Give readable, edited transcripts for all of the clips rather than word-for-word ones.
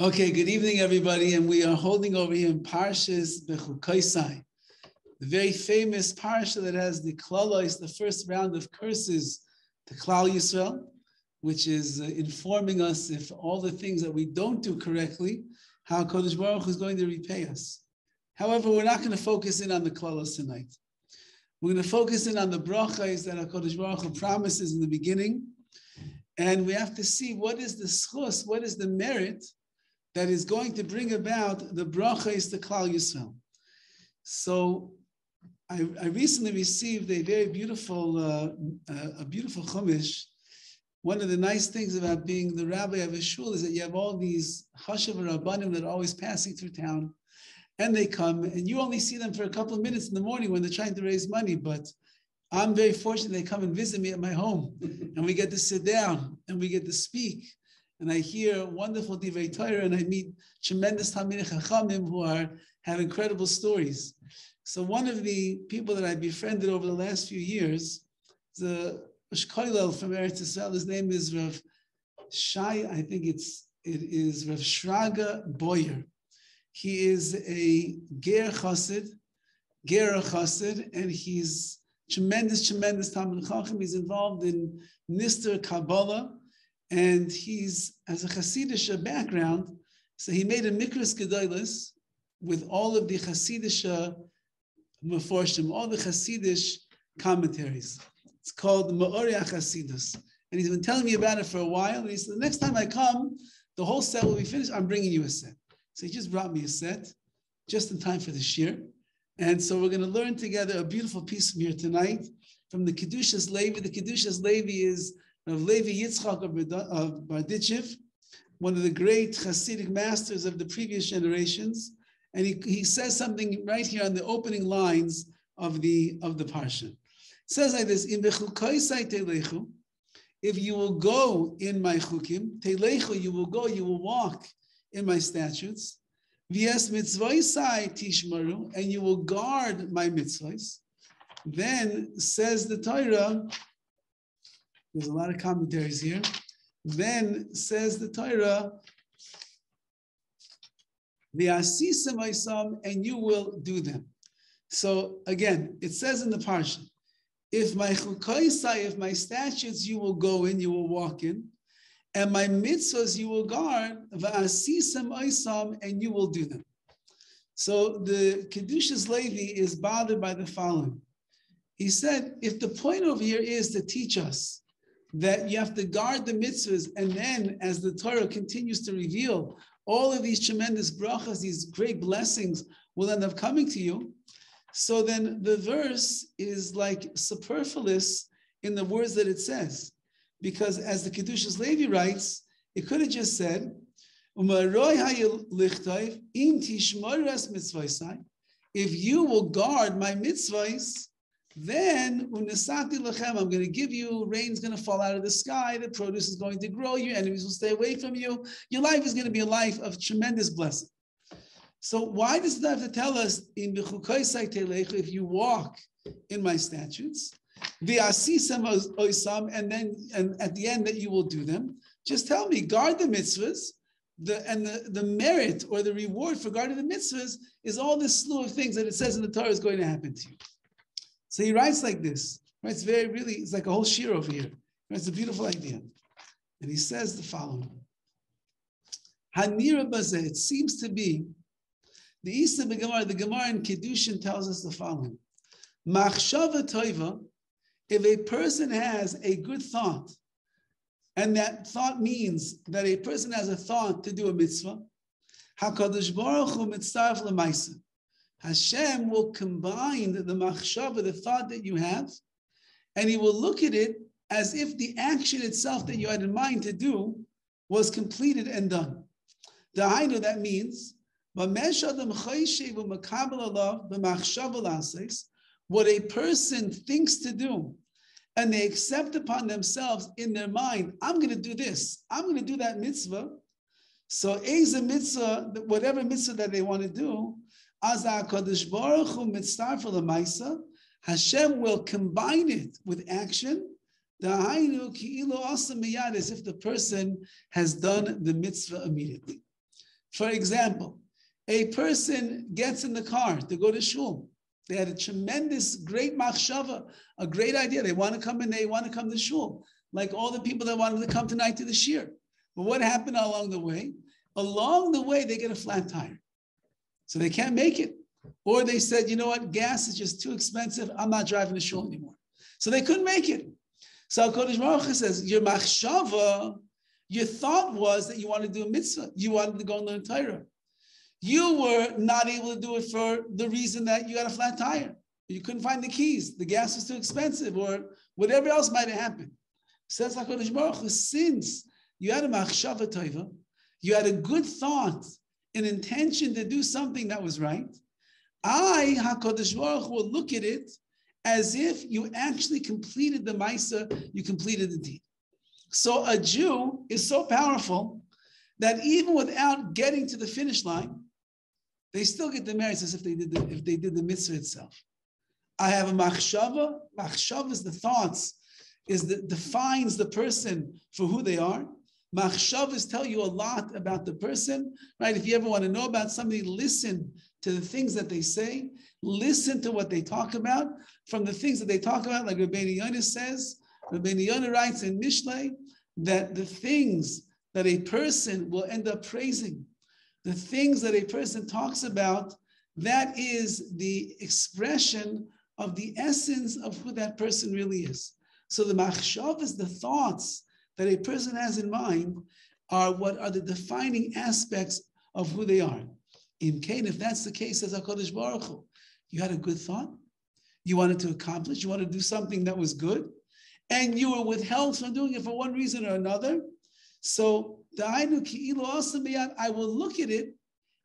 Okay, good evening, everybody. And we are holding over here in PARSHAS BECHUKOSAI, the very famous parsha that has the klalos, the first round of curses to Klal Yisrael, which is informing us if all the things that we don't do correctly, how Kodesh Baruch Hu is going to repay us. However, we're not going to focus in on the klalos tonight. We're going to focus in on the brachas that Kodesh Baruch Hu promises in the beginning. And we have to see what is the schus, what is the merit that is going to bring about the brachas to Klal Yisrael. So I recently received a very beautiful, beautiful chumash. One of the nice things about being the rabbi of a shul is that you have all these chashav rabbanim that are always passing through town, and they come, and you only see them for a couple of minutes in the morning when they're trying to raise money. But I'm very fortunate they come and visit me at my home, and we get to sit down and we get to speak. And I hear wonderful divrei Torah, and I meet tremendous Talmidei Chachamim who have incredible stories. So one of the people that I befriended over the last few years is a Rosh Kollel from Eretz Yisrael. His name is Rav Shai. I think it is Rav Shraga Boyer. He is a Ger Chassid, and he's tremendous Talmidei Chacham. He's involved in Nister Kabbalah. And he's, as a Hasidic background, so he made a Mikras Gedolos with all of the Hasidic Meforshim, all the Hasidic commentaries. It's called Ma'orei HaChasidus. And he's been telling me about it for a while. And he said, the next time I come, the whole set will be finished. I'm bringing you a set. So he just brought me a set, just in time for the shir. And so we're going to learn together a beautiful piece from here tonight, from the Kedushas Levi. The Kedushas Levi is of Levi Yitzchak of Barditchev, one of the great Hasidic masters of the previous generations, and he says something right here on the opening lines of the parsha. It says like this: "In bechukosai telechu, if you will go in my chukim, telechu, you will go, you will walk in my statutes. V'es mitzvosai tishmaru, and you will guard my mitzvos. Then says the Torah." There's a lot of commentaries here. Then says the Torah, "V'asisim oisam," and you will do them. So again, it says in the parsha, if my chukoisai, if my statutes you will go in, you will walk in, and my mitzvahs you will guard, v'asisim oisam, and you will do them. So the Kedushas Levi is bothered by the following. He said, if the point over here is to teach us that you have to guard the mitzvahs, and then as the Torah continues to reveal, all of these tremendous brachas, these great blessings will end up coming to you. So then the verse is like superfluous in the words that it says. Because as the Kedushas Levi writes, it could have just said, if you will guard my mitzvahs, then I'm going to give you, rain's going to fall out of the sky, the produce is going to grow, your enemies will stay away from you, your life is going to be a life of tremendous blessing. So why does it have to tell us in bechukosai telechu, if you walk in my statutes, v'asisem oisam, and at the end that you will do them? Just tell me, guard the mitzvahs, the merit or the reward for guarding the mitzvahs is all this slew of things that it says in the Torah is going to happen to you. So he writes like this, right? It's like a whole shir over here. It's a beautiful idea. And he says the following. Hanira bazeh, it seems to be, the Isa the Gemara in Kedushin tells us the following. Machshava toiva, if a person has a good thought, and that thought means that a person has a thought to do a mitzvah, HaKadosh Baruch Hu mitzaref l'maisa. Hashem will combine the machshava, the thought that you have, and he will look at it as if the action itself that you had in mind to do was completed and done. That means, what a person thinks to do, and they accept upon themselves in their mind, I'm going to do this, I'm going to do that mitzvah. So, whatever mitzvah that they want to do, Hashem will combine it with action as if the person has done the mitzvah immediately. For example, a person gets in the car to go to shul. They had a tremendous, great machshava, a great idea. They want to come and they want to come to shul, like all the people that wanted to come tonight to the shir. But what happened along the way? Along the way, they get a flat tire. So they can't make it. Or they said, you know what, gas is just too expensive. I'm not driving to shul anymore. So they couldn't make it. So HaKadosh Baruch Hu says, your machshava, your thought was that you wanted to do a mitzvah. You wanted to go and learn Torah. You were not able to do it for the reason that you got a flat tire. You couldn't find the keys. The gas was too expensive or whatever else might have happened. Says HaKadosh Baruch Hu, since you had a machshava tova, you had a good thought, an intention to do something that was right, I, HaKadosh Baruch Hu, will look at it as if you actually completed the Maisa, you completed the deed. So a Jew is so powerful that even without getting to the finish line, they still get the merits as if they did the mitzvah itself. I have a machshava. Machshava is the thoughts, defines the person for who they are. Machshavas tell you a lot about the person, right? If you ever want to know about somebody, listen to the things that they say, listen to what they talk about. From the things that they talk about, like Rabbi Yonah says, Rabbi Yonah writes in Mishlei that the things that a person will end up praising, the things that a person talks about, that is the expression of the essence of who that person really is. So the machshavas, the thoughts that a person has in mind, are what are the defining aspects of who they are. In Cain, if that's the case, as HaKadosh Baruch Hu, you had a good thought, you wanted to accomplish, you wanted to do something that was good, and you were withheld from doing it for one reason or another. So I will look at it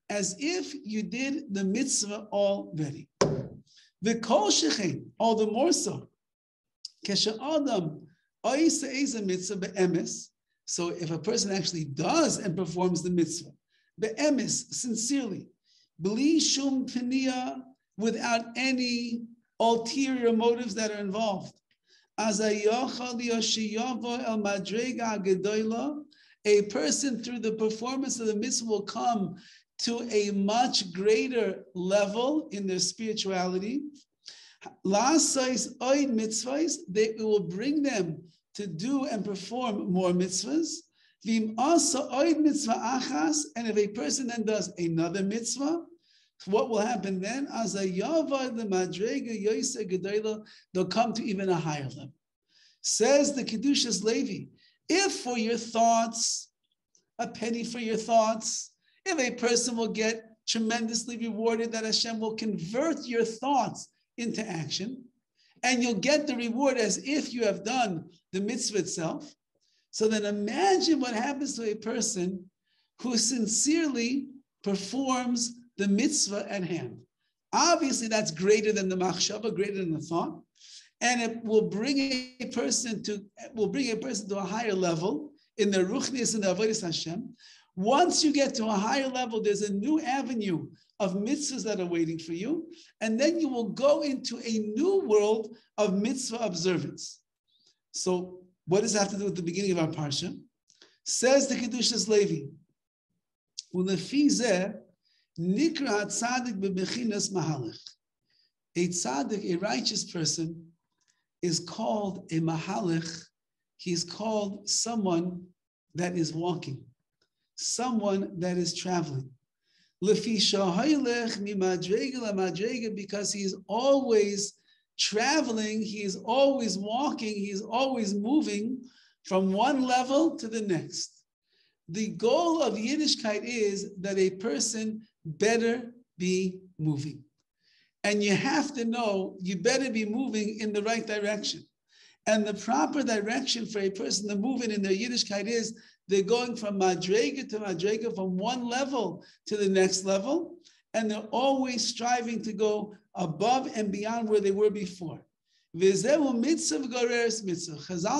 as if you did the mitzvah already. All the more so. So if a person actually does and performs the mitzvah, be'emes, sincerely, b'li shum peniya, without any ulterior motives that are involved, a person through the performance of the mitzvah will come to a much greater level in their spirituality. It will bring them to do and perform more mitzvahs. And if a person then does another mitzvah, what will happen then? They'll come to even a higher level. Says the Kedushas Levi, if for your thoughts, a penny for your thoughts, if a person will get tremendously rewarded, that Hashem will convert your thoughts into action, and you'll get the reward as if you have done the mitzvah itself. So then imagine what happens to a person who sincerely performs the mitzvah at hand. Obviously, that's greater than the machshava, greater than the thought, and it will bring a person to a higher level in the ruchnis and the avodas Hashem. Once you get to a higher level, there's a new avenue of mitzvahs that are waiting for you, and then you will go into a new world of mitzvah observance. So, what does that have to do with the beginning of our parsha? Says the Kedushas Levi, "Ulefi zeh nikra tzaddik bebechinas mahalech." A tzaddik, a righteous person, is called a mahalech. He's called someone that is walking, someone that is traveling. Because he is always traveling, he is always walking, he is always moving from one level to the next. The goal of Yiddishkeit is that a person better be moving. And you have to know you better be moving in the right direction. And the proper direction for a person to move in their Yiddishkeit is they're going from madrega to madrega, from one level to the next level, and they're always striving to go above and beyond where they were before. Chazal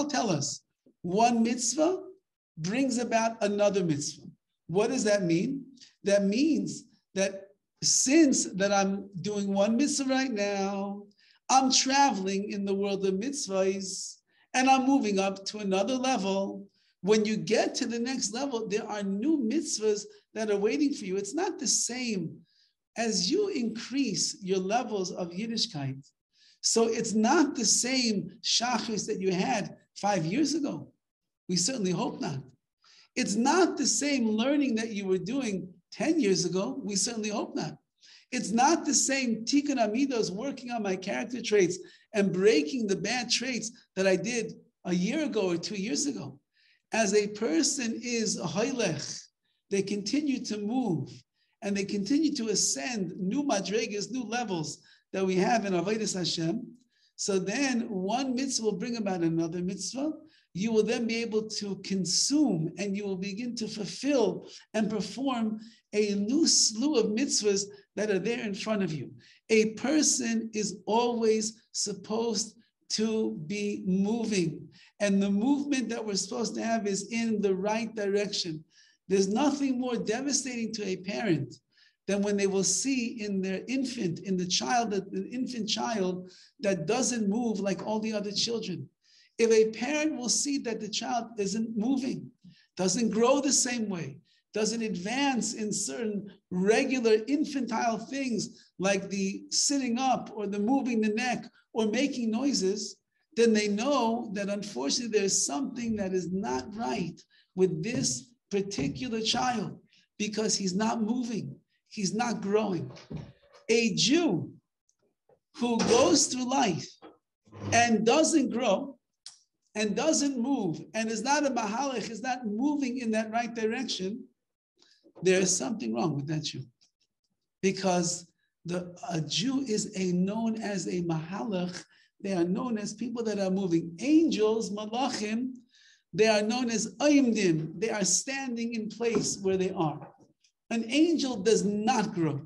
tell us, one mitzvah brings about another mitzvah. What does that mean? That means that since that I'm doing one mitzvah right now, I'm traveling in the world of mitzvahs, and I'm moving up to another level, When you get to the next level, there are new mitzvahs that are waiting for you. It's not the same as you increase your levels of Yiddishkeit. So it's not the same shachris that you had 5 years ago. We certainly hope not. It's not the same learning that you were doing 10 years ago. We certainly hope not. It's not the same tikkun amidos, working on my character traits and breaking the bad traits that I did a year ago or 2 years ago. As a person is a haylech, they continue to move and they continue to ascend new madregas, new levels that we have in Avodas Hashem. So then one mitzvah will bring about another mitzvah. You will then be able to consume and you will begin to fulfill and perform a new slew of mitzvahs that are there in front of you. A person is always supposed to be moving. And the movement that we're supposed to have is in the right direction. There's nothing more devastating to a parent than when they will see in their infant, in the child, the infant child that doesn't move like all the other children. If a parent will see that the child isn't moving, doesn't grow the same way, doesn't advance in certain regular infantile things like the sitting up or the moving the neck or making noises, then they know that unfortunately there's something that is not right with this particular child because he's not moving, he's not growing. A Jew who goes through life and doesn't grow and doesn't move and is not a mahalach, is not moving in that right direction, there is something wrong with that Jew. Because a Jew is known as a mahalach. They are known as people that are moving. Angels, malachim, they are known as ayimdim. They are standing in place where they are. An angel does not grow.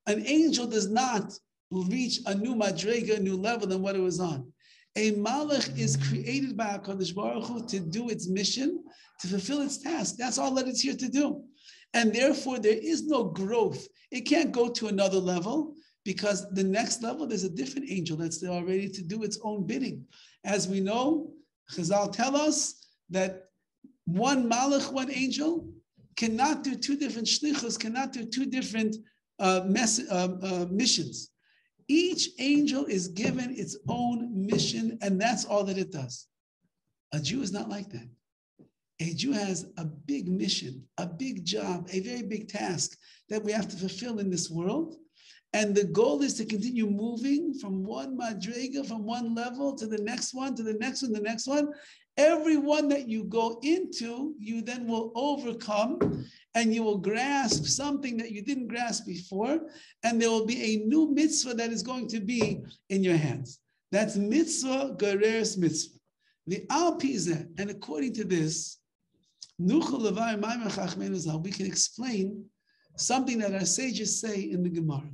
An angel does not reach a new madrega, a new level than what it was on. A malach is created by HaKadosh Baruch Hu to do its mission, to fulfill its task. That's all that it's here to do. And therefore, there is no growth. It can't go to another level because the next level, there's a different angel that's there already to do its own bidding. As we know, Chazal tell us that one malach, one angel, cannot do two different shlichus, cannot do two different missions. Each angel is given its own mission, and that's all that it does. A Jew is not like that. A Jew has a big mission, a big job, a very big task that we have to fulfill in this world. And the goal is to continue moving from one madrega, from one level to the next one, to the next one, the next one. Every one that you go into, you then will overcome and you will grasp something that you didn't grasp before. And there will be a new mitzvah that is going to be in your hands. That's mitzvah, gereres mitzvah. The al pizeh, and according to this, we can explain something that our sages say in the Gemara.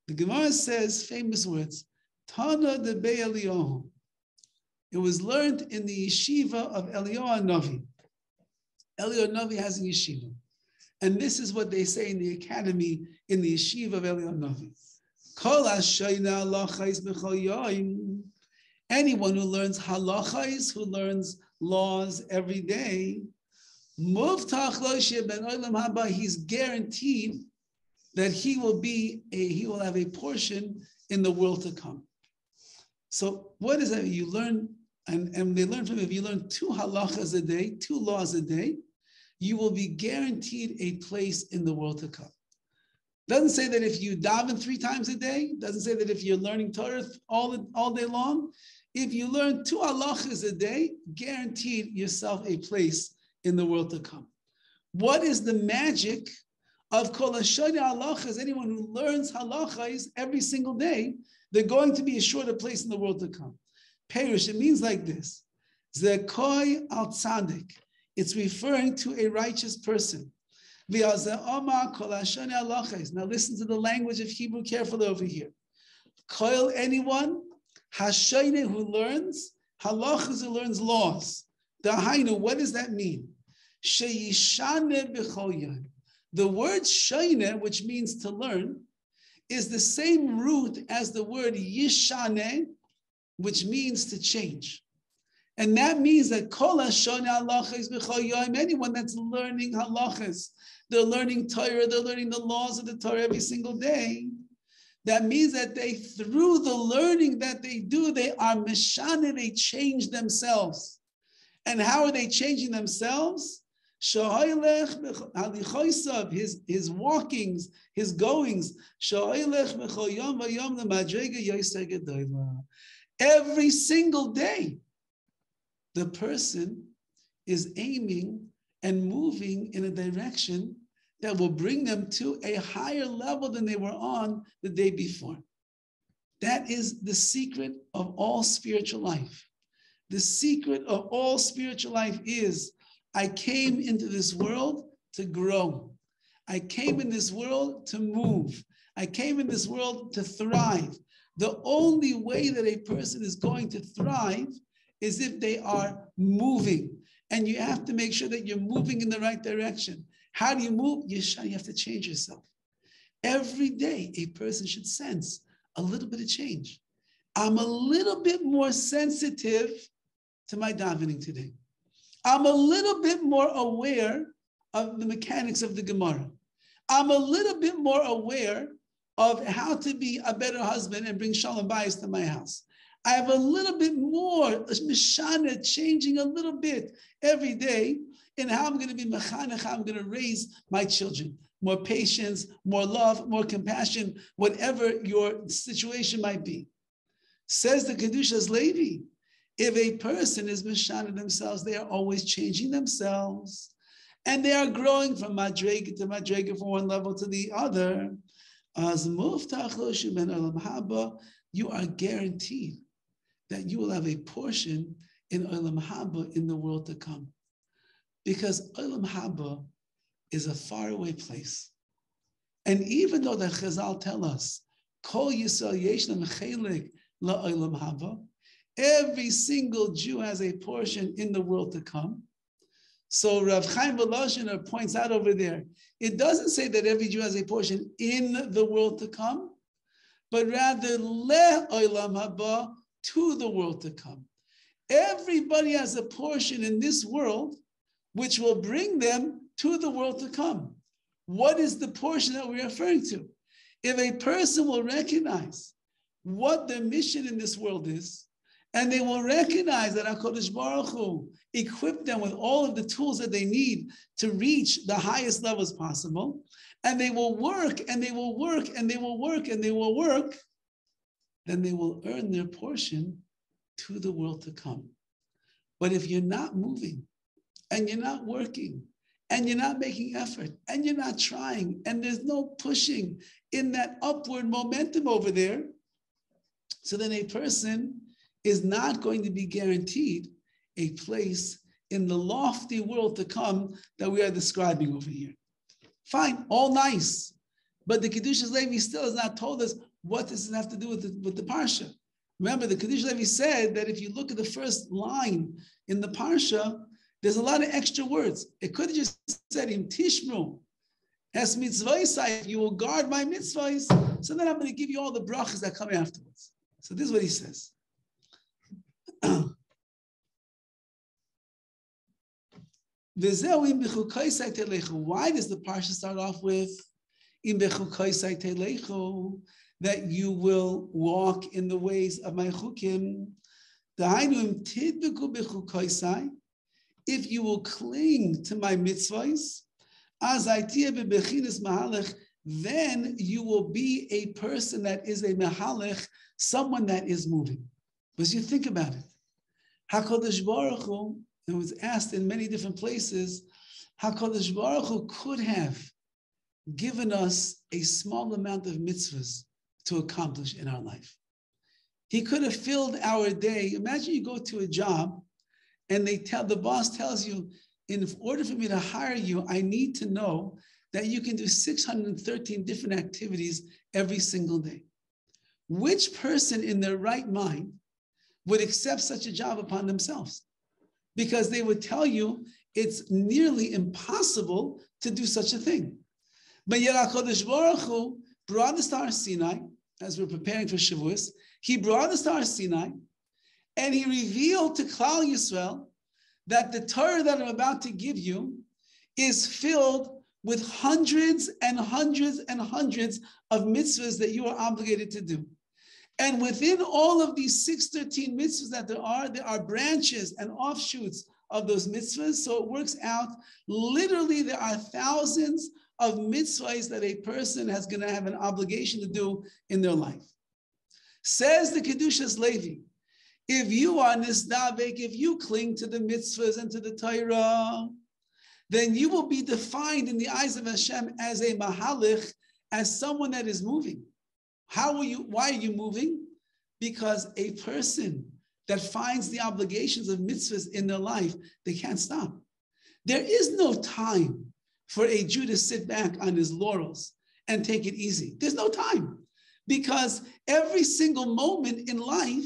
The Gemara says famous words, Tana de Be Eliyahu. It was learned in the yeshiva of Eliyahu Navi. Eliyahu Navi has a yeshiva. And this is what they say in the academy in the yeshiva of Eliyahu Navi. Anyone who learns halachais, who learns laws every day, he's guaranteed that he will have a portion in the world to come. So what is that? You learn, and they learn from it, if you learn 2 halachas a day, 2 laws a day, you will be guaranteed a place in the world to come. Doesn't say that if you daven 3 times a day, doesn't say that if you're learning Torah all day long. If you learn 2 halachas a day, guaranteed yourself a place in the world to come. What is the magic of kol hashani halachas? Anyone who learns halachas every single day, they're going to be assured a place in the world to come. Perish, it means like this. Zekoi al tzadik. It's referring to a righteous person. Now listen to the language of Hebrew carefully over here. Koil, anyone, hashayne, who learns, halachas, who learns laws. Dahainu, what does that mean? Sheyishane b'chol yom. The word shayne, which means to learn, is the same root as the word yishane, which means to change. And that means that anyone that's learning halachas, they're learning Torah, they're learning the laws of the Torah every single day. That means that through the learning that they do, they are meshana, they change themselves. And how are they changing themselves? His walkings, his goings. Every single day, the person is aiming and moving in a direction that will bring them to a higher level than they were on the day before. That is the secret of all spiritual life. The secret of all spiritual life is, I came into this world to grow. I came in this world to move. I came in this world to thrive. The only way that a person is going to thrive is if they are moving. And you have to make sure that you're moving in the right direction. How do you move? You have to change yourself. Every day, a person should sense a little bit of change. I'm a little bit more sensitive to my davening today. I'm a little bit more aware of the mechanics of the Gemara. I'm a little bit more aware of how to be a better husband and bring shalom bayis to my house. I have a little bit more mishana, changing a little bit every day in how I'm going to be mechanech, how I'm going to raise my children. More patience, more love, more compassion, whatever your situation might be. Says the Kedushas Levi, if a person is mishana themselves, they are always changing themselves. And they are growing from madrega to madrega, from one level to the other. As muftach lo shemen olam haba, you are guaranteed that you will have a portion in olam haba, in the world to come. Because olam haba is a faraway place. And even though the Chazal tell us, Kol Yisrael yesh lam chelik la'olam haba, every single Jew has a portion in the world to come. So Rav Chaim Volozhiner points out over there, it doesn't say that every Jew has a portion in the world to come, but rather le'olam haba, to the world to come. Everybody has a portion in this world which will bring them to the world to come. What is the portion that we're referring to? If a person will recognize what their mission in this world is, and they will recognize that HaKadosh Baruch Hu equipped them with all of the tools that they need to reach the highest levels possible, and they will work, and they will work, and they will work, and they will work, then they will earn their portion to the world to come. But if you're not moving, and you're not working, and you're not making effort, and you're not trying, and there's no pushing in that upward momentum over there, so then a person is not going to be guaranteed a place in the lofty world to come that we are describing over here. Fine, all nice, but the Kedushas Levi still has not told us what does it have to do with the Parsha. Remember, the Kedushas Levi said that if you look at the first line in the Parsha, there's a lot of extra words. It could have just said, Im Tishmu, es mitzvahs, you will guard my mitzvahs. So then I'm going to give you all the brachas that come afterwards. So this is what he says. Why does the Parsha start off with that you will walk in the ways of my chukim? If you will cling to my mitzvahs, then you will be a person that is a mehalech, someone that is moving. Because you think about it, HaKadosh Baruch Hu, it was asked in many different places, HaKadosh Baruch Hu could have given us a small amount of mitzvahs to accomplish in our life. He could have filled our day. Imagine you go to a job and the boss tells you, in order for me to hire you, I need to know that you can do 613 different activities every single day. Which person in their right mind would accept such a job upon themselves? Because they would tell you it's nearly impossible to do such a thing. But yet HaKadosh Baruch Hu brought us to Har Sinai, as we're preparing for Shavuos. He brought us to Har Sinai, And he revealed to Klal Yisrael that the Torah that I'm about to give you is filled with hundreds and hundreds and hundreds of mitzvahs that you are obligated to do. And within all of these 613 mitzvahs that there are branches and offshoots of those mitzvahs. So it works out, literally there are thousands of mitzvahs that a person is going to have an obligation to do in their life. Says the Kedushas Levi, if you are nisdavek, if you cling to the mitzvahs and to the Torah, then you will be defined in the eyes of Hashem as a mahalich, as someone that is moving. Why are you moving? Because a person that finds the obligations of mitzvahs in their life, they can't stop. There is no time for a Jew to sit back on his laurels and take it easy. There's no time, because every single moment in life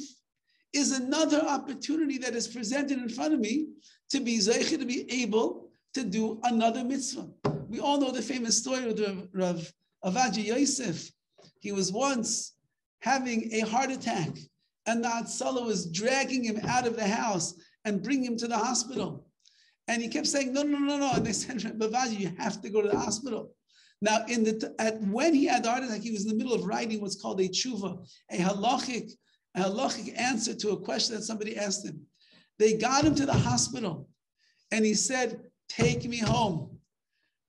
is another opportunity that is presented in front of me to be zeicher, to be able to do another mitzvah. We all know the famous story of Rav Avadia Yosef. He was once having a heart attack, and the Hatzalah was dragging him out of the house and bringing him to the hospital. And he kept saying, no. And they said, Rav Avadia, you have to go to the hospital. Now, when he had the heart attack, he was in the middle of writing what's called a tshuva, a halachic answer to a question that somebody asked him. They got him to the hospital, and he said, take me home.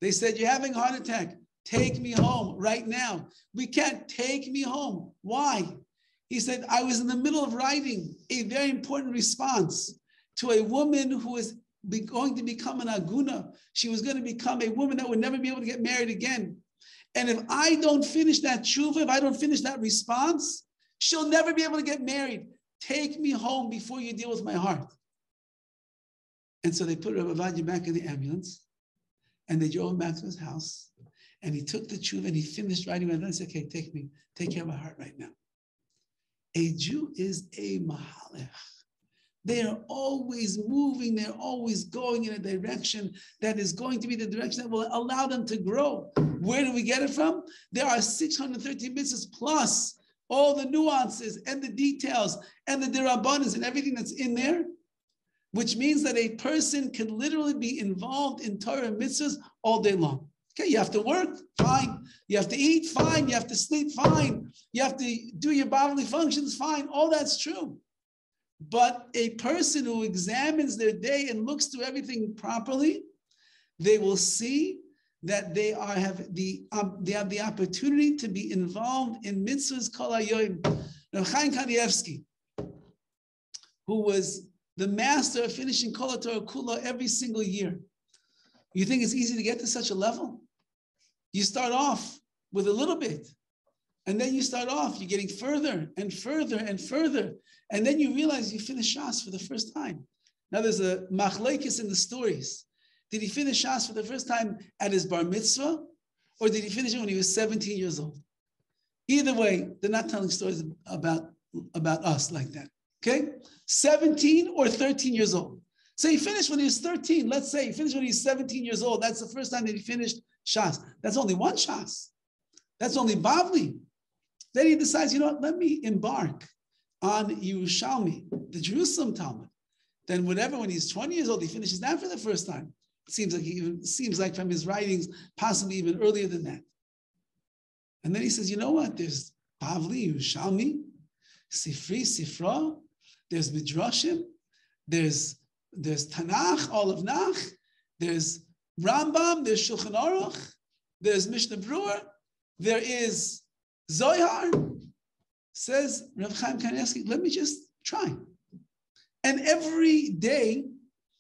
They said, you're having a heart attack. Take me home right now. We can't. Take me home. Why? He said, I was in the middle of writing a very important response to a woman who was going to become an aguna. She was going to become a woman that would never be able to get married again. And if I don't finish that tshuva, if I don't finish that response, she'll never be able to get married. Take me home before you deal with my heart. And so they put Rabbi Avadia back in the ambulance, and they drove him back to his house. And he took the tshuva and he finished writing. And then he said, okay, take care of my heart right now. A Jew is a mahalech. They are always moving. They're always going in a direction that is going to be the direction that will allow them to grow. Where do we get it from? There are 613 mitzvahs plus all the nuances and the details and the derabanan and everything that's in there, which means that a person can literally be involved in Torah and mitzvahs all day long. Okay, you have to work, fine. You have to eat, fine. You have to sleep, fine. You have to do your bodily functions, fine. All that's true. But a person who examines their day and looks through everything properly, they will see that they have the opportunity to be involved in mitzvahs kol hayoim. Rav Chaim Kanievsky, who was the master of finishing Kol HaTorah Kula every single year. You think it's easy to get to such a level? You start off with a little bit, and then you start off, you're getting further and further and further, and then you realize you finish Shas for the first time. Now there's a machlekes in the stories. Did he finish Shas for the first time at his bar mitzvah, or did he finish it when he was 17 years old? Either way, they're not telling stories about us like that, okay? 17 or 13 years old. So he finished when he was 13. Let's say he finished when he was 17 years old. That's the first time that he finished Shas. That's only one Shas. That's only Bavli. Then he decides, you know what, let me embark on Yerushalmi, the Jerusalem Talmud. Then whatever, when he's 20 years old, he finishes that for the first time. It seems like from his writings, possibly even earlier than that. And then he says, you know what, there's Bavli, Yerushalmi, Sifri, Sifra, there's Midrashim, there's Tanakh, all of Nach, there's Rambam, there's Shulchan Aruch, there's Mishnah Brewer, there is Zohar. Says Rav Chaim Kanievsky, let me just try. And every day,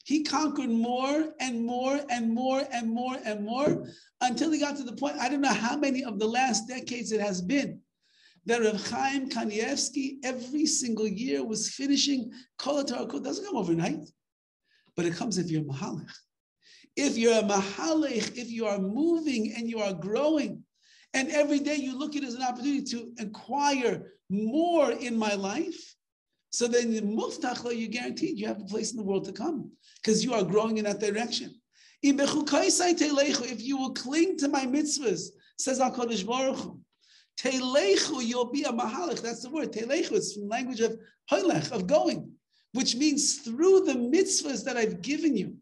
he conquered more and more and more and more and more until he got to the point, I don't know how many of the last decades it has been, that Rav Chaim Kanievsky every single year was finishing Kol HaTorah Kula. It doesn't come overnight, but it comes if you're a mahalech. If you're a mahalech, if you are moving and you are growing, and every day you look at it as an opportunity to acquire more in my life, so then the muftach, you're guaranteed you have a place in the world to come because you are growing in that direction. If you will cling to my mitzvahs, says HaKadosh Baruch Hu, Telechu, you'll be a mahalech. That's the word. Telechu, it's from the language of hoilech, of going. which means through the mitzvahs that I've given you,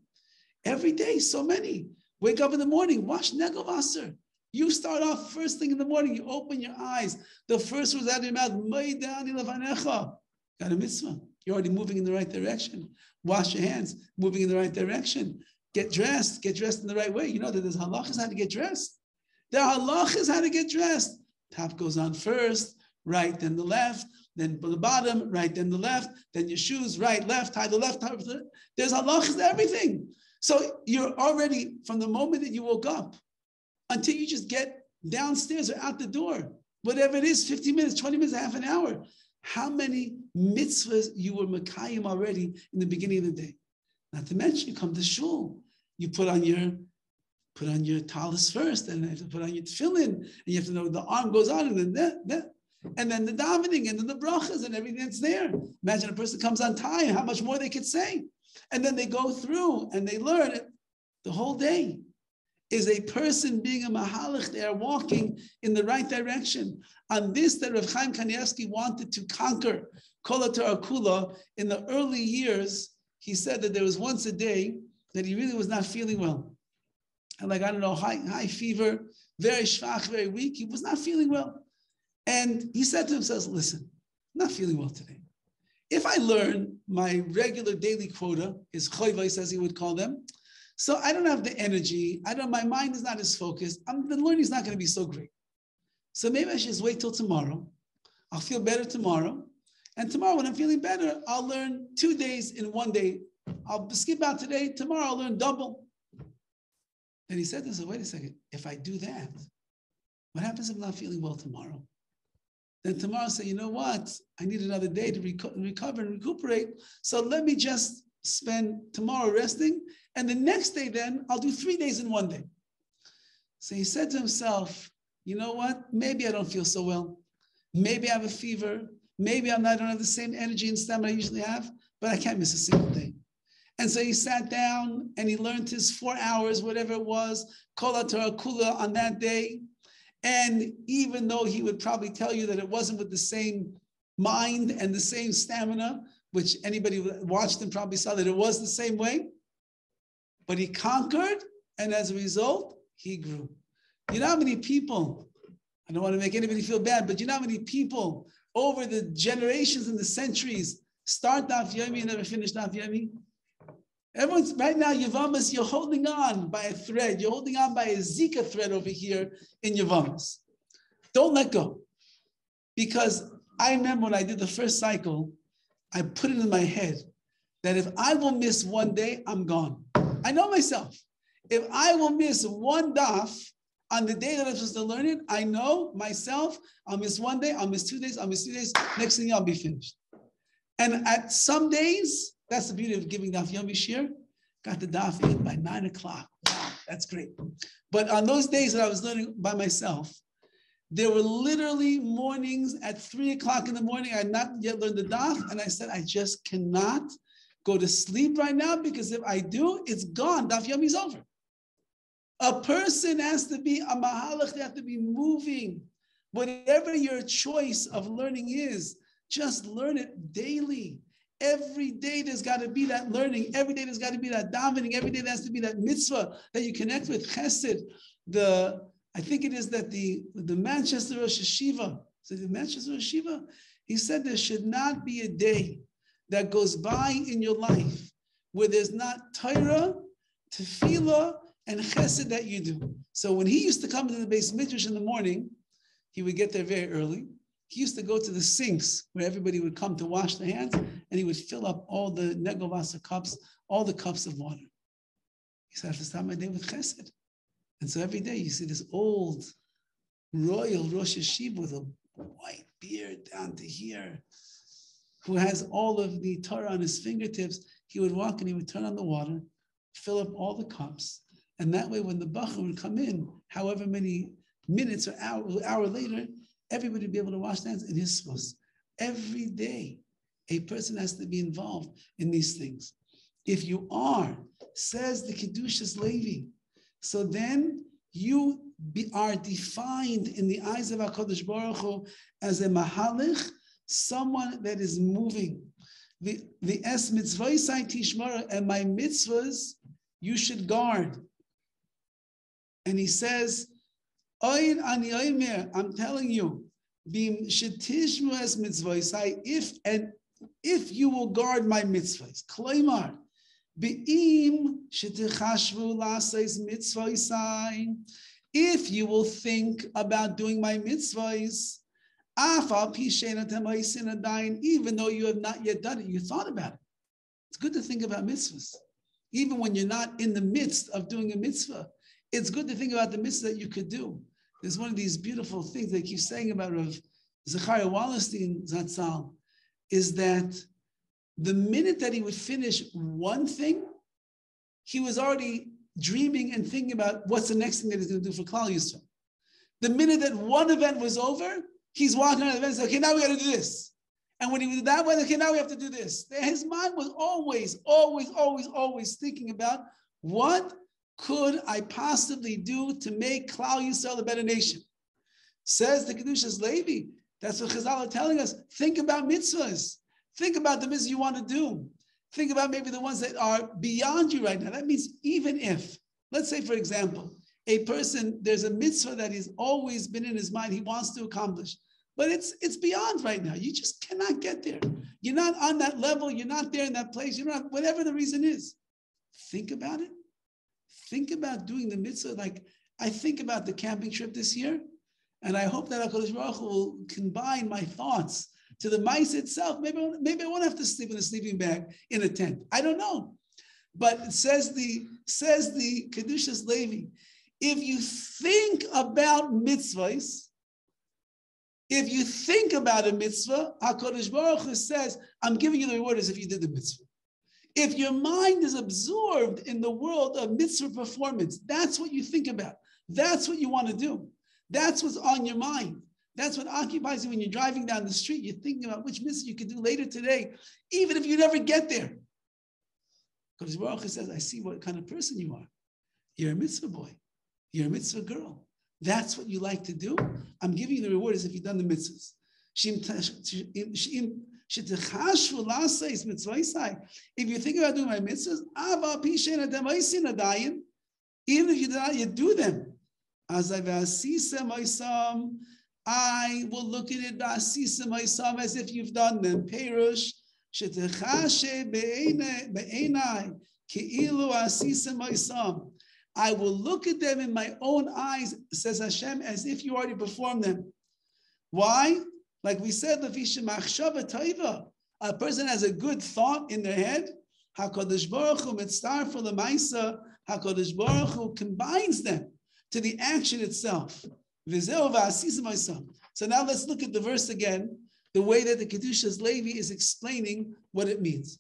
every day, so many. Wake up in the morning, wash negel vaser. You start off first thing in the morning, you open your eyes. The first words out of your mouth, Maidani levanecha. Got a mitzvah. You're already moving in the right direction. Wash your hands, moving in the right direction. Get dressed in the right way. You know that there's halachas how to get dressed. There are halachas how to get dressed. Top goes on first, right, then the left, then the bottom, right, then the left, then your shoes, right, left, tie the left, tie the left. There's halachas to everything. So you're already, from the moment that you woke up until you just get downstairs or out the door, whatever it is, 15 minutes, 20 minutes, half an hour, how many mitzvahs you were makayim already in the beginning of the day. Not to mention, you come to shul, you put on your talis first, and you have to put on your tefillin, and you have to know the arm goes on, and then and then the davening, and then the brachas, and everything that's there. Imagine a person comes on time, how much more they could say. And then they go through and they learn it. The whole day is a person being a mahalach. They are walking in the right direction. On this, that Rav Chaim Kanievsky wanted to conquer Kol HaTorah Kula in the early years. He said that there was once a day that he really was not feeling well. And like, I don't know, high fever, very shvach, very weak. He was not feeling well. And he said to himself, listen, I'm not feeling well today. If I learn my regular daily quota, his choivos as he would call them, so I don't have the energy, my mind is not as focused, the learning is not going to be so great. So maybe I should just wait till tomorrow. I'll feel better tomorrow. And tomorrow when I'm feeling better, I'll learn 2 days in 1 day. I'll skip out today, tomorrow I'll learn double. And he said to himself, wait a second, if I do that, what happens if I'm not feeling well tomorrow? Then tomorrow say, you know what? I need another day to recover and recuperate. So let me just spend tomorrow resting. And the next day then, I'll do 3 days in 1 day. So he said to himself, you know what? Maybe I don't feel so well. Maybe I have a fever. Maybe I don't have the same energy and stamina I usually have, but I can't miss a single day. And so he sat down and he learned his 4 hours, whatever it was, Kol HaTorah Kula on that day. And even though he would probably tell you that it wasn't with the same mind and the same stamina, which anybody who watched him probably saw that it was the same way, but he conquered, and as a result, he grew. You know how many people, I don't want to make anybody feel bad, but you know how many people over the generations and the centuries start Daf Yomi and never finish Daf Yomi? Everyone's right now, Yavamas, you're holding on by a thread. You're holding on by a Zika thread over here in Yavamas. Don't let go. Because I remember when I did the first cycle, I put it in my head that if I will miss 1 day, I'm gone. I know myself. If I will miss 1 daf on the day that I'm supposed to learn it, I know myself, I'll miss 1 day, I'll miss 2 days, I'll miss 3 days. Next thing I'll be finished. And at some days, that's the beauty of giving daf yomi shir. Got the daf in by 9 o'clock. Wow, that's great. But on those days that I was learning by myself, there were literally mornings at 3 o'clock in the morning. I had not yet learned the daf, and I said, I just cannot go to sleep right now because if I do, it's gone. Daf yomi is over. A person has to be a mahalach. They have to be moving. Whatever your choice of learning is, just learn it daily. Every day there's got to be that learning. Every day there's got to be that davening. Every day there has to be that mitzvah that you connect with. Chesed. I think it is that the Manchester Rosh Hashiva, so the Manchester Rosh Hashiva, he said there should not be a day that goes by in your life where there's not Torah, tefillah, and chesed that you do. So when he used to come into the Beis Midrash in the morning, he would get there very early. He used to go to the sinks where everybody would come to wash their hands, and he would fill up all the negovasa cups, all the cups of water. He said, I have to start my day with chesed. And so every day you see this old royal Rosh Hashiva with a white beard down to here, who has all of the Torah on his fingertips. He would walk and he would turn on the water, fill up all the cups. And that way when the Bachur would come in, however many minutes or hour later, everybody would be able to wash their hands in his schus. Every day, a person has to be involved in these things. If you are, says the Kedushas Levi, so then you are defined in the eyes of HaKadosh Baruch Hu as a mahalich, someone that is moving. the es mitzvosai tishmara, and my mitzvahs you should guard. And he says, Oin ani oimer, I'm telling you, bim shetishmu es mitzvosai, if you will guard my mitzvahs, kloimar, beim shetechashvu laseis mitzvosai, if you will think about doing my mitzvahs, even though you have not yet done it, you thought about it. It's good to think about mitzvahs. Even when you're not in the midst of doing a mitzvah, it's good to think about the mitzvah that you could do. There's one of these beautiful things they keep saying about Rav Zechariah Wallerstein Zatzal, is that the minute that he would finish one thing, he was already dreaming and thinking about what's the next thing that he's going to do for Klal Yisrael. The minute that one event was over, he's walking around the event and says, okay, now we got to do this. And when he did that one, okay, now we have to do this. His mind was always thinking about what could I possibly do to make Klal Yisrael a better nation. Says the Kedushas Levi, that's what Chazal are telling us. Think about mitzvahs. Think about the mitzvahs you want to do. Think about maybe the ones that are beyond you right now. That means even if, let's say, for example, a person, there's a mitzvah that he's always been in his mind, he wants to accomplish, but it's beyond right now. You just cannot get there. You're not on that level. You're not there in that place. You're not, whatever the reason is. Think about it. Think about doing the mitzvah. Like I think about the camping trip this year, and I hope that HaKadosh Baruch Hu will combine my thoughts to the mice itself. Maybe I won't have to sleep in a sleeping bag in a tent. I don't know. But it says the Kedushas Levi, if you think about mitzvahs, if you think about a mitzvah, HaKadosh Baruch Hu says, I'm giving you the reward as if you did the mitzvah. If your mind is absorbed in the world of mitzvah performance, that's what you think about. That's what you want to do. That's what's on your mind. That's what occupies you when you're driving down the street. You're thinking about which mitzvah you could do later today, even if you never get there. Because Baruch Hu says, I see what kind of person you are. You're a mitzvah boy. You're a mitzvah girl. That's what you like to do. I'm giving you the reward as if you've done the mitzvahs. If you think about doing my mitzvahs, even if you do not yet do them, I will look at it as if you've done them. Perush, I will look at them in my own eyes, says Hashem, as if you already performed them. Why? Like we said, a person has a good thought in their head. HaKadosh Baruch Hu mitzvah for the Maisa. HaKadosh Baruch Hu combines them to the action itself. So now let's look at the verse again, the way that the Kedushas Levi is explaining what it means.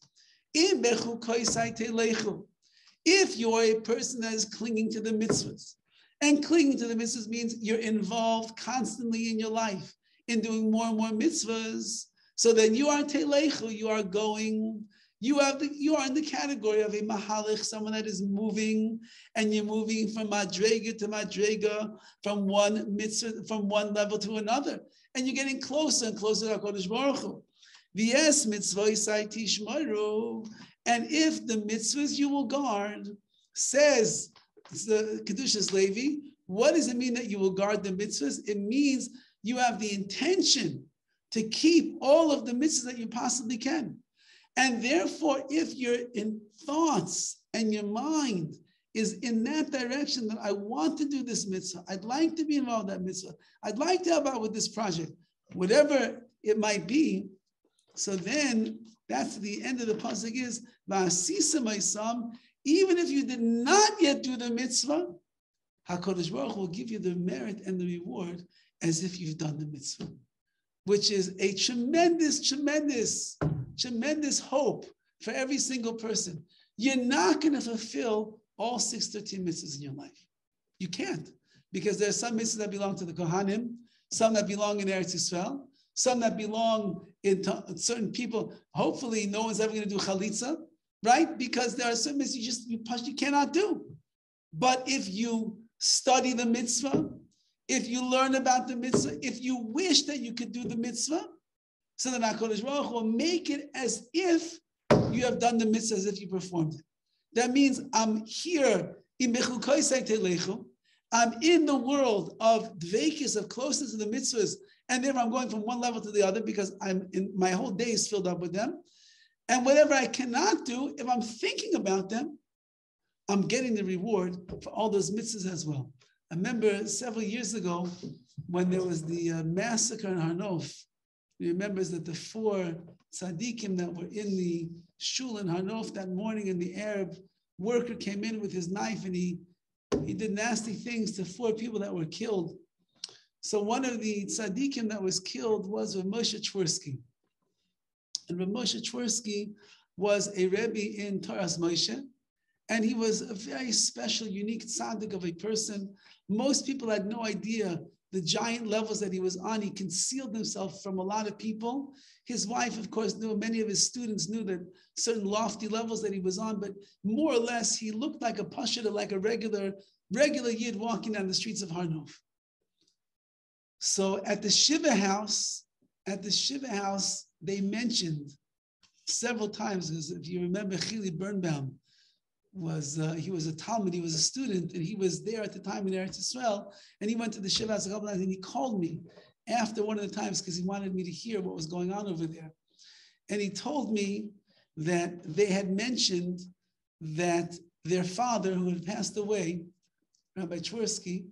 If you're a person that is clinging to the mitzvahs, and clinging to the mitzvahs means you're involved constantly in your life in doing more and more mitzvahs, so then you are telechu, you are going, you are in the category of a mahalich, someone that is moving, and you're moving from madrega to madrega, from one mitzvah, from one level to another, and you're getting closer and closer to HaKadosh Baruch Hu. V'yes mitzvosai tishmaru, and if the mitzvahs you will guard, says the Kedushas Levi, what does it mean that you will guard the mitzvahs? It means you have the intention to keep all of the mitzvahs that you possibly can. And therefore, if you're in thoughts and your mind is in that direction that I want to do this mitzvah, I'd like to be involved in that mitzvah, I'd like to help out with this project, whatever it might be. So then that's the end of the pasuk is Va'asisa Maisam. Even if you did not yet do the mitzvah, HaKadosh Baruch Hu will give you the merit and the reward as if you've done the mitzvah, which is a tremendous hope for every single person. You're not going to fulfill all 613 mitzvahs in your life. You can't, because there are some mitzvahs that belong to the Kohanim, some that belong in Eretz Yisrael, some that belong in certain people. Hopefully, no one's ever going to do chalitza, right? Because there are some mitzvahs you cannot do. But if you study the mitzvah, if you learn about the mitzvah, if you wish that you could do the mitzvah, So then HaKadosh Baruch Hu will make it as if you have done the mitzvah, as if you performed it. That means I'm here in Bechukosai Telechu. I'm in the world of dveikis, of closeness to the mitzvahs, and therefore I'm going from one level to the other because my whole day is filled up with them. And whatever I cannot do, if I'm thinking about them, I'm getting the reward for all those mitzvahs as well. I remember several years ago when there was the massacre in Har Nof. He remembers that the 4 tzaddikim that were in the shul in Har Nof that morning, and the Arab worker came in with his knife and he did nasty things to 4 people that were killed. So one of the tzaddikim that was killed was Rav Moshe Twersky. And Rav Moshe Twersky was a Rebbe in Toras Moshe, and he was a very special, unique tzaddik of a person. Most people had no idea the giant levels that he was on. He concealed himself from a lot of people. His wife, of course, knew, many of his students knew that certain lofty levels that he was on, but more or less, he looked like a pasha, like a regular yid walking down the streets of Har Nof. So at the Shiva house, they mentioned several times, because if you remember, Chili Birnbaum he was a Talmud, he was a student, and he was there at the time in Eretz Yisrael, and he went to the Shiva house a couple times, and he called me after one of the times because he wanted me to hear what was going on over there. And he told me that they had mentioned that their father, who had passed away, Rabbi Twersky,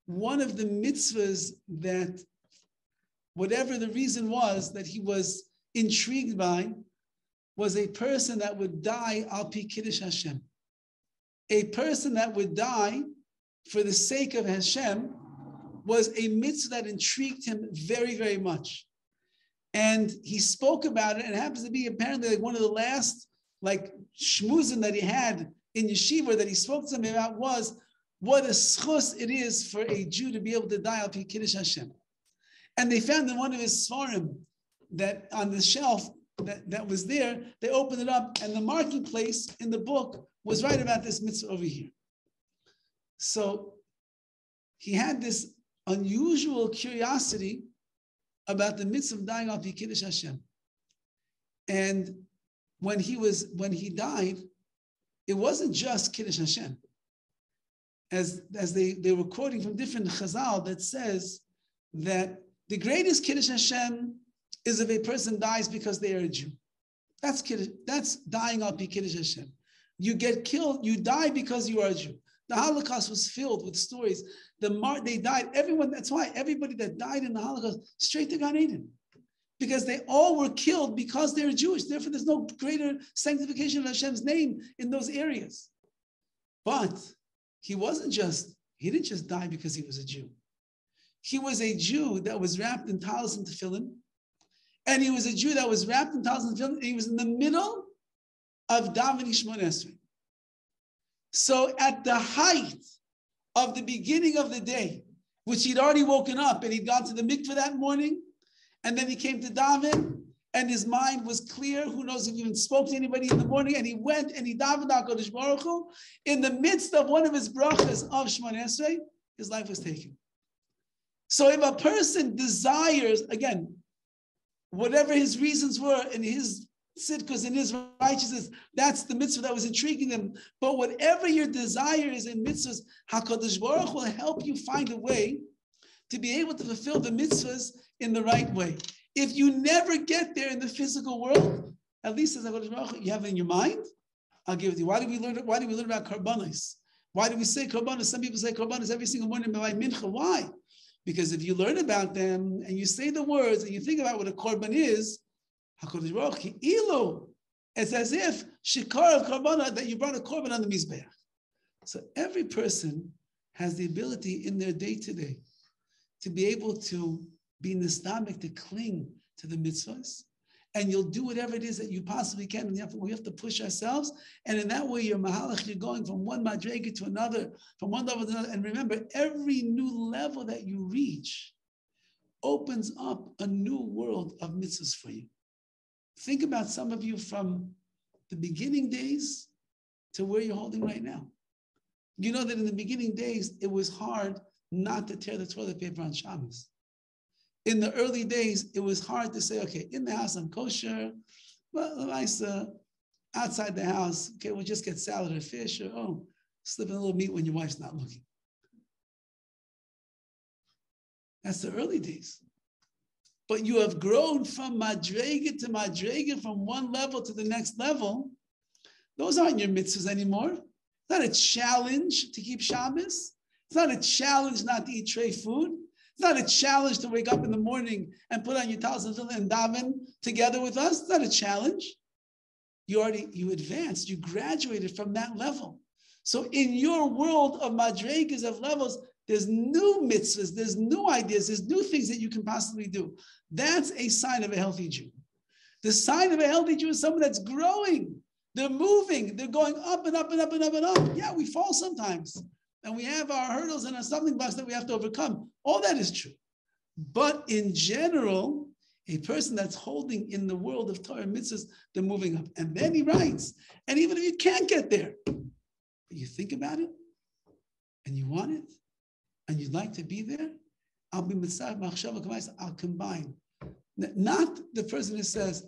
one of the mitzvahs that, whatever the reason was, that he was intrigued by, was a person that would die al pi kiddush Hashem. A person that would die for the sake of Hashem was a mitzvah that intrigued him very, very much. And he spoke about it, and it happens to be apparently like one of the last shmuzim that he had in yeshiva that he spoke to me about was what a schus it is for a Jew to be able to die al pi kiddush Hashem. And they found in one of his svarim that on the shelf that was there, they opened it up, and the marking place in the book was right about this mitzvah over here. So he had this unusual curiosity about the mitzvah of dying al pi kiddush Hashem. And when he died, it wasn't just kiddush Hashem. As they were quoting from different chazal that says that the greatest kiddush Hashem is if a person dies because they are a Jew. That's kiddush, that's dying al pi kiddush Hashem. You get killed, you die because you are a Jew. The Holocaust was filled with stories. They died, everyone, that's why everybody that died in the Holocaust, straight to Gan Eden. Because they all were killed because they're Jewish. Therefore, there's no greater sanctification of Hashem's name in those areas. But he didn't just die because he was a Jew. He was a Jew that was wrapped in talis and tefillin. And he was a Jew that was wrapped in talis and tefillin. And he was in the middle of davening Shmoneh Esrei. So at the height of the beginning of the day, which he'd already woken up and he'd gone to the mikveh that morning, and then he came to daven, and his mind was clear. Who knows if he even spoke to anybody in the morning, and he went and he davened HaKadosh Baruch Hu. In the midst of one of his brachas of Shmoneh Esrei, his life was taken. So if a person desires, again, whatever his reasons were in his tzidkus and his righteousness, that's the mitzvah that was intriguing them. But whatever your desire is in mitzvahs, HaKadosh Baruch will help you find a way to be able to fulfill the mitzvahs in the right way. If you never get there in the physical world, at least as HaKadosh Baruch you have it in your mind, I'll give it to you. Why do we learn about karbanos? Why do we say karbanos? Some people say karbanos every single morning by mincha. Why? Because if you learn about them and you say the words and you think about what a korban is, HaKadosh Baruch Hu, ilu, it's as if shikar of karbana, that you brought a korban on the mizbeach. So every person has the ability in their day-to-day to be able to be nistamik, to cling to the mitzvahs, and you'll do whatever it is that you possibly can. And we have to push ourselves, and in that way, you're mahalach, you're going from one madrega to another, from one level to another. And remember, every new level that you reach opens up a new world of mitzvahs for you. Think about some of you from the beginning days to where you're holding right now. You know that in the beginning days, it was hard not to tear the toilet paper on Shabbos. in the early days, it was hard to say, okay, in the house I'm kosher, well, outside the house, okay, we'll just get salad or fish, or slip in a little meat when your wife's not looking. That's the early days. But you have grown from madrega to madrega, from one level to the next level. Those aren't your mitzvahs anymore. It's not a challenge to keep Shabbos. It's not a challenge not to eat tray food. It's not a challenge to wake up in the morning and put on your talis and daven together with us. It's not a challenge. You advanced, you graduated from that level. So in your world of madregas, of levels, there's new mitzvahs, there's new ideas, there's new things that you can possibly do. That's a sign of a healthy Jew. The sign of a healthy Jew is someone that's growing. They're moving. They're going up and up and up and up and up. Yeah, we fall sometimes. And we have our hurdles and our stumbling blocks that we have to overcome. All that is true. But in general, a person that's holding in the world of Torah mitzvahs, they're moving up. And then he writes, and even if you can't get there, but you think about it, and you want it, and you'd like to be there, I'll be mitzvah, I'll combine. Not the person who says,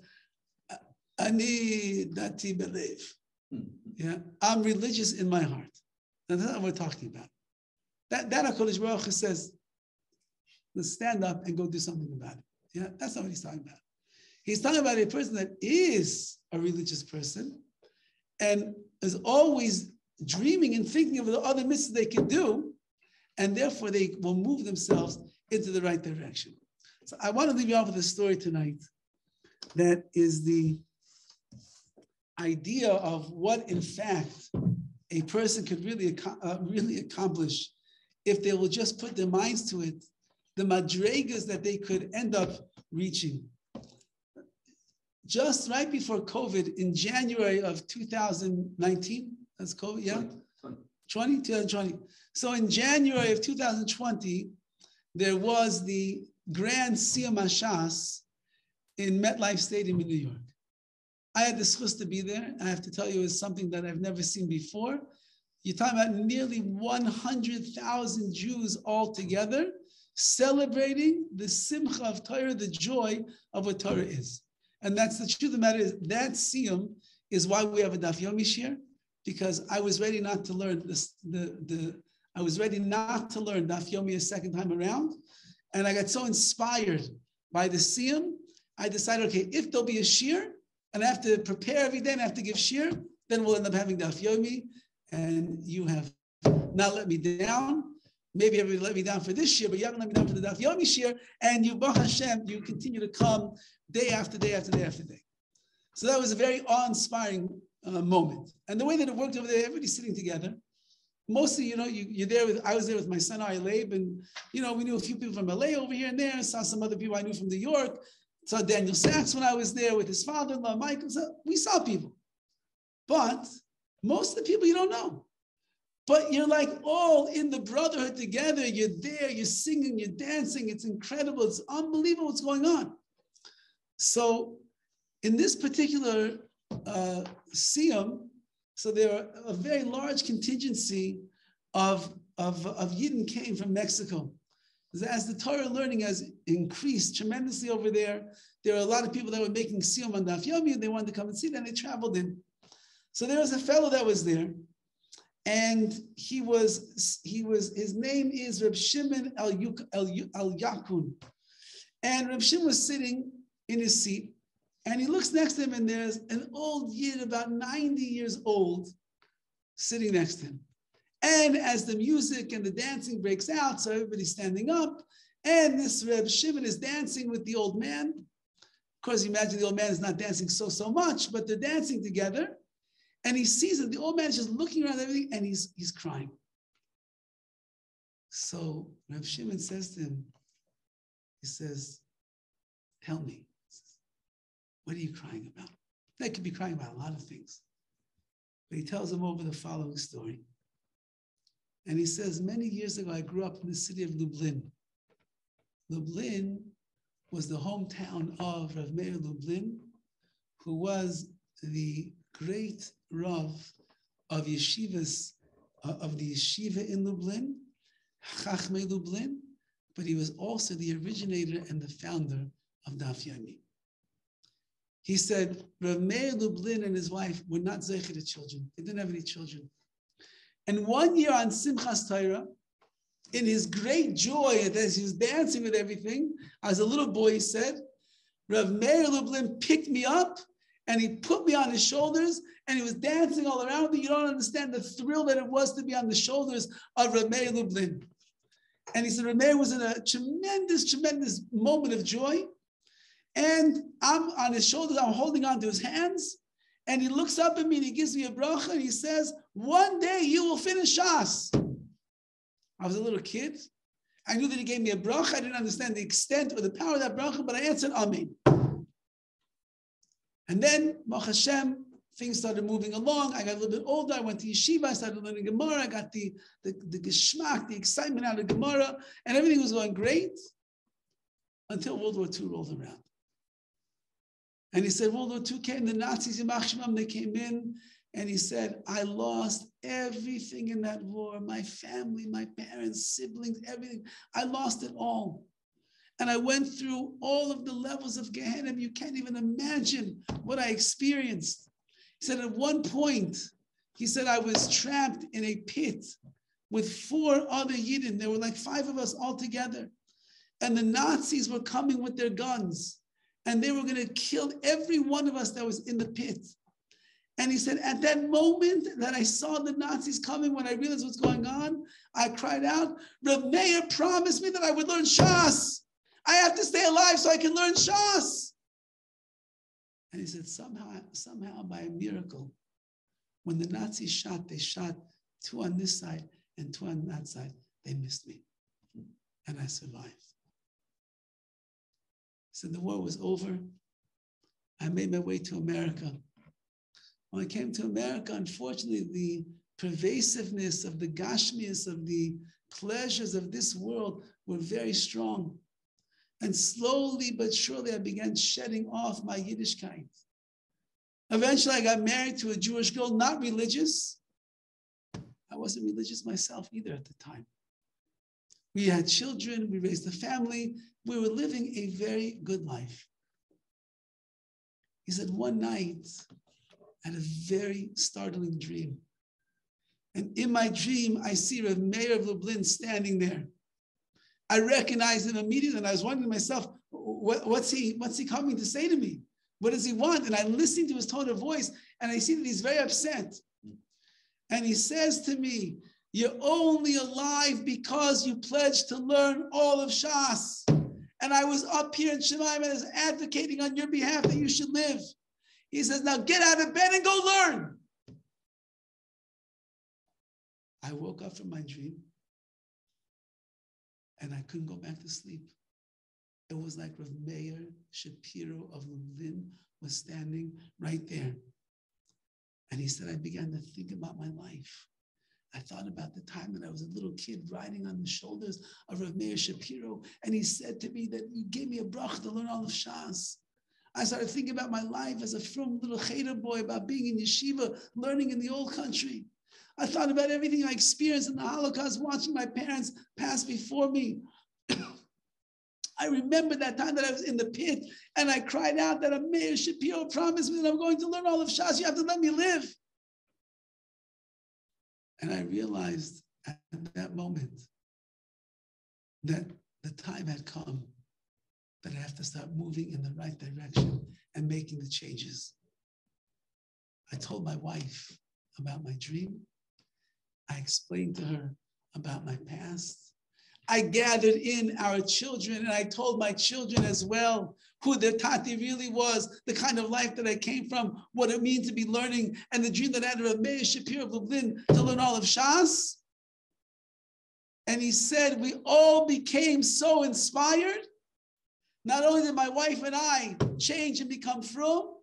Ani dati belev. Yeah, I'm religious in my heart. Now, that's what we're talking about. That HaKadosh Baruch Hu says, let's stand up and go do something about it. Yeah, that's not what he's talking about. He's talking about a person that is a religious person and is always dreaming and thinking of the other mitzvahs they can do, and therefore they will move themselves into the right direction. So I want to leave you off with a story tonight that is the idea of what, in fact, a person could really accomplish if they will just put their minds to it, the madregas that they could end up reaching. Just right before COVID, in January of 2019, that's COVID, yeah? 2020. So in January of 2020, there was the Grand Siyum HaShas in MetLife Stadium in New York. I had the schus to be there. I have to tell you, it was something that I've never seen before. You're talking about nearly 100,000 Jews all together celebrating the simcha of Torah, the joy of what Torah is. And that's the truth of the matter is that siyum is why we have a Daf Yomi shir, because I was ready not to learn I was ready not to learn Daf Yomi a second time around. And I got so inspired by the siyum, I decided, okay, if there'll be a shir, and I have to prepare every day and I have to give shir, then we'll end up having Daf Yomi. And you have not let me down. Maybe everybody let me down for this year, but you haven't let me down for the Daf Yomi shir. And you, Baruch Hashem, you continue to come day after day after day after day. So that was a very awe-inspiring moment. And the way that it worked over there, everybody's sitting together. Mostly, you're there with, I was there with my son, Leib, and, we knew a few people from LA over here and there, saw some other people I knew from New York. Saw Daniel Sachs when I was there with his father-in-law, Michael. So we saw people. But most of the people you don't know. But you're like all in the brotherhood together. You're there, you're singing, you're dancing. It's incredible. It's unbelievable what's going on. So in this particular siyum, so there are a very large contingency of Yidden came from Mexico. As the Torah learning has increased tremendously over there, there are a lot of people that were making siyum on Daf Yomi, and they wanted to come and see it, and they traveled in. So there was a fellow that was there, and his name is Reb Shimon El Yakun. And Reb Shimon was sitting in his seat, and he looks next to him, and there's an old Yid, about 90 years old, sitting next to him. And as the music and the dancing breaks out, so everybody's standing up, and this Reb Shimon is dancing with the old man. Of course, you imagine the old man is not dancing so much, but they're dancing together. And he sees that the old man is just looking around everything, and he's crying. So Reb Shimon says to him, he says, tell me, what are you crying about? They could be crying about a lot of things. But he tells him over the following story. And he says, many years ago, I grew up in the city of Lublin. Lublin was the hometown of Rav Meir Lublin, who was the great Rav of yeshivas, of the yeshiva in Lublin, Chachmei Lublin, but he was also the originator and the founder of Daf Yomi. He said, Rav Meir Lublin and his wife were not zeicher to children. They didn't have any children. And one year on Simchas Torah, in his great joy, as he was dancing with everything, as a little boy, he said, Rav Meir Lublin picked me up and he put me on his shoulders and he was dancing all around me. You don't understand the thrill that it was to be on the shoulders of Rav Meir Lublin. And he said, Rav Meir was in a tremendous, tremendous moment of joy. And I'm on his shoulders, I'm holding on to his hands. And he looks up at me and he gives me a bracha and he says, one day you will finish Shas. I was a little kid. I knew that he gave me a bracha. I didn't understand the extent or the power of that bracha, but I answered Amen. And then, Baruch Hashem, things started moving along. I got a little bit older. I went to yeshiva. I started learning Gemara. I got the geschmack, the excitement out of Gemara, and everything was going great until World War II rolled around. And he said, World War II came, the Nazis, they came in, and he said, I lost everything in that war. My family, my parents, siblings, everything. I lost it all. And I went through all of the levels of Gehenna. You can't even imagine what I experienced. He said at one point, he said, I was trapped in a pit with 4 other Yidden. There were like 5 of us all together. And the Nazis were coming with their guns. And they were going to kill every one of us that was in the pit. And he said, at that moment that I saw the Nazis coming, when I realized what's going on, I cried out, Rav Meir promised me that I would learn Shas. I have to stay alive so I can learn Shas. And he said, somehow by a miracle, when the Nazis shot, they shot 2 on this side and 2 on that side. They missed me. And I survived. He said, the war was over. I made my way to America. When I came to America, unfortunately, the pervasiveness of the gashmias, of the pleasures of this world were very strong. And slowly but surely, I began shedding off my Yiddishkeit. Eventually, I got married to a Jewish girl, not religious. I wasn't religious myself either at the time. We had children, we raised a family, we were living a very good life. He said, one night, I had a very startling dream. And in my dream, I see Rav Meir of Lublin standing there. I recognized him immediately, and I was wondering to myself, what's he coming to say to me? What does he want? And I listened to his tone of voice, and I see that he's very upset. And he says to me, you're only alive because you pledged to learn all of Shas. And I was up here in Shemaim and I was advocating on your behalf that you should live. He says, now get out of bed and go learn. I woke up from my dream and I couldn't go back to sleep. It was like Rav Meir Shapiro of Lublin was standing right there. And he said, I began to think about my life. I thought about the time that I was a little kid riding on the shoulders of Rav Meir Shapiro. And he said to me that you gave me a bracha to learn all of Shas. I started thinking about my life as a frum little cheder boy, about being in yeshiva, learning in the old country. I thought about everything I experienced in the Holocaust, watching my parents pass before me. I remember that time that I was in the pit and I cried out that a Meir Shapiro promised me that I'm going to learn all of Shas. You have to let me live. And I realized at that moment that the time had come that I have to start moving in the right direction and making the changes. I told my wife about my dream. I explained to her about my past. I gathered in our children and I told my children as well who their tati really was, the kind of life that I came from, what it means to be learning, and the dream that I had of Meir Shapiro of Lublin to learn all of Shas. And he said, we all became so inspired. Not only did my wife and I change and become frum,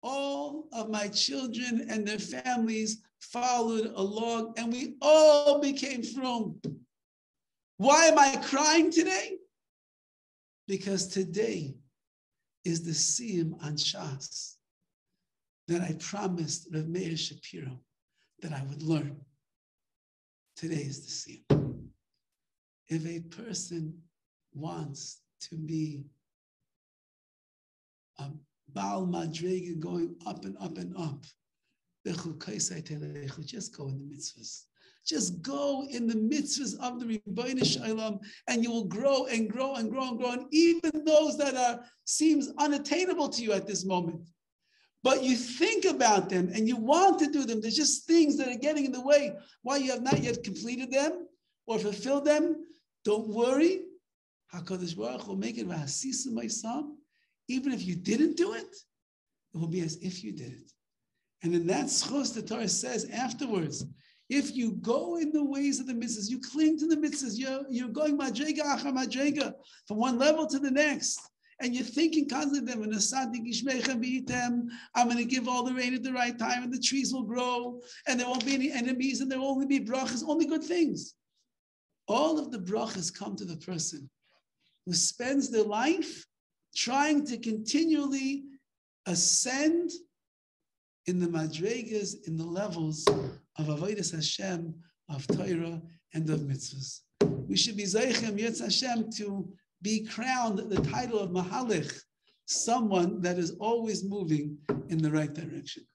all of my children and their families followed along, and we all became frum. Why am I crying today? Because today is the siyum on Shas that I promised Rav Meir Shapiro that I would learn. Today is the siyum. if a person wants to be a Baal Madrega going up and up and up, just go in the mitzvahs. Just go in the mitzvahs of the Rebbeinu Shalom, and you will grow and grow and grow and grow. And even those that seems unattainable to you at this moment, but you think about them and you want to do them. There's just things that are getting in the way. Why you have not yet completed them or fulfilled them? Don't worry. HaKadosh Baruch Hu will make it v'hasisu my son. Even if you didn't do it, it will be as if you did it. And in that schos, the Torah says afterwards, if you go in the ways of the mitzvahs, you cling to the mitzvahs, you're going madrega achar madrega from one level to the next, and you're thinking constantly, I'm going to give all the rain at the right time, and the trees will grow, and there won't be any enemies, and there will only be brachas, only good things. All of the brachas come to the person who spends their life trying to continually ascend in the madregas, in the levels of avodas Hashem, of Torah, and of mitzvahs. We should be zeichem yetz Hashem to be crowned the title of Mahalich, someone that is always moving in the right direction.